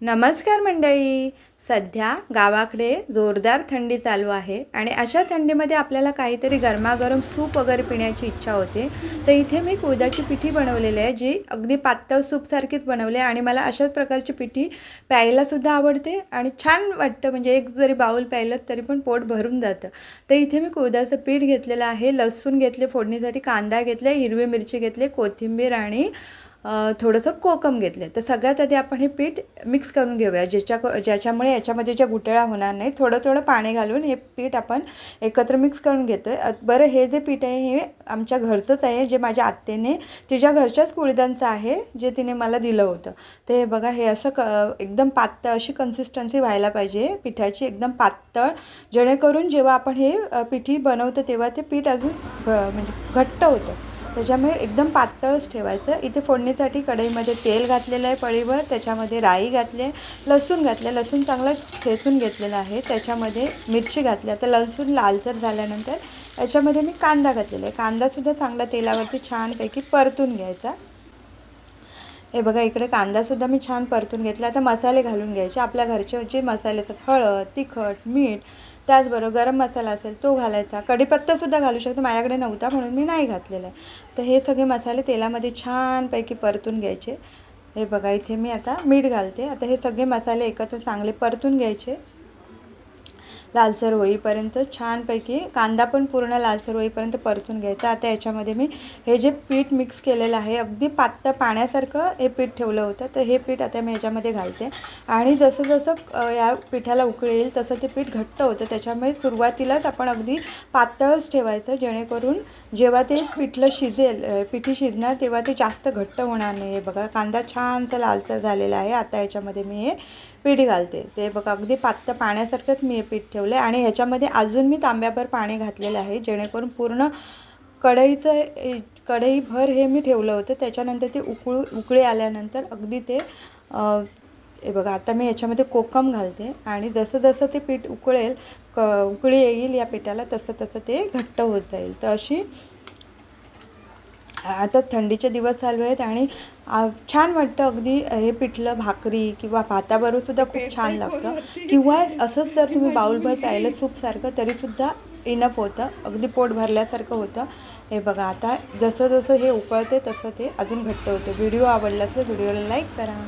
नमस्कार मंडळी. सध्या गावाकडे जोरदार थंडी चालू आहे आणि अशा थंडीमध्ये आपल्याला काहीतरी गरमागरम सूप वगैरे पिण्याची इच्छा होते. तर इथे मी उडदाची पिठी बनवलेली आहे, जी अगदी पातळ सूपसारखीच बनवली आहे आणि मला अशाच प्रकारची पिठी प्यायलासुद्धा आवडते आणि छान वाटतं. म्हणजे एक जरी बाऊल प्यायलं तरी पण पोट भरून जातं. तर इथे मी उडदाचं पीठ घेतलेलं आहे, लसूण घेतले फोडणीसाठी, कांदा घेतले, हिरवी मिरची घेतली, कोथिंबीर आणि थोडंसं कोकम घेतले. तर सगळ्यात आधी आपण हे पीठ मिक्स करून घेऊया, ज्याच्यामुळे याच्यामध्ये ज्या गुठळ्या होणार नाही. थोडं थोडं पाणी घालून हे पीठ आपण एकत्र मिक्स करून घेतो आहे. बरं, हे जे पीठ आहे हे आमच्या घरचंच आहे, जे माझ्या आत्याने तिच्या घरच्याच कुळीदांचं आहे, जे तिने मला दिलं होतं. तर हे बघा, हे असं एकदम पातळ अशी कन्सिस्टन्सी व्हायला पाहिजे पिठाची, एकदम पातळ, जेणेकरून जेव्हा आपण हे पिठी बनवतो तेव्हा ते पीठ अजून म्हणजे घट्ट होतं. त्याच्यामुळे एकदम पातळच ठेवायचं. इथे फोडणीसाठी कढईमध्ये तेल घातलेलं आहे पळीवर, त्याच्यामध्ये राई घातली आहे, लसूण घातले, लसूण चांगला ठेचून घेतलेला आहे, त्याच्यामध्ये मिरची घातली. आता लसूण लालसर झाल्यानंतर याच्यामध्ये मी कांदा घातलेला आहे. कांदासुद्धा चांगला तेलावरती छानपैकी परतून घ्यायचा. हे बघा, इकडे कांदासुद्धा मी छान परतून घेतला. आता मसाले घालून घ्यायचे. आपल्या घरचे जे मसाले असतात, हळद, तिखट, मीठ, त्याचबरोबर गरम मसाला असेल तो घालायचा. कढीपत्तासुद्धा घालू शकतो, माझ्याकडे नव्हता म्हणून मी नाही घातलेला आहे. तर हे सगळे मसाले तेलामध्ये छानपैकी परतून घ्यायचे. हे बघा, इथे मी आता मीठ घालते. आता हे सगळे मसाले एकत्र चांगले परतून घ्यायचे लालसर होईपर्यंत. छानपैकी कांदा पण पूर्ण लालसर होईपर्यंत परतून घ्यायचा. आता याच्यामध्ये मी हे जे पीठ मिक्स केलेलं आहे, अगदी पातळ पाण्यासारखं हे पीठ ठेवलं होतं, तर हे पीठ आता मी याच्यामध्ये घालते. आणि जसं जसं या पिठाला उकळी येईल तसं ते पीठ घट्ट होतं. त्याच्यामुळे सुरुवातीलाच आपण अगदी पातळच ठेवायचं, जेणेकरून जेव्हा ते पिठलं शिजेल, पिठी शिजणार, तेव्हा ते जास्त घट्ट होणार नाही. हे बघा, कांदा छानसा लालसर झालेला आहे. आता याच्यामध्ये मी हे पीठ घालते. ते बघा, अगदी पातळ पाण्यासारखंच मी हे पीठ ठेवलं आहे आणि ह्याच्यामध्ये अजून मी तांब्याभर पाणी घातलेलं आहे, जेणेकरून पूर्ण कढईभर हे मी ठेवलं होतं. त्याच्यानंतर ते उकळी आल्यानंतर अगदी ते हे बघा, आता मी याच्यामध्ये कोकम घालते आणि जसं जसं ते पीठ उकळेल, उकळी येईल या पिठाला, तसं तसं ते घट्ट होत जाईल. तर अशी आता थंडीचे दिवस चालू आहेत आणि छान वाटतं. अगदी हे पिठलं भाकरी किंवा भाताबरोबरसुद्धा खूप छान लागतं, किंवा असंच जर तुम्ही बाऊलभर प्यायलं सूपसारखं तरीसुद्धा इनफ होतं, अगदी पोट भरल्यासारखं होतं. हे बघा, आता जसं जसं हे उकळते तसं ते अजून घट्ट होतं. व्हिडिओ आवडला तर व्हिडिओला लाईक करा.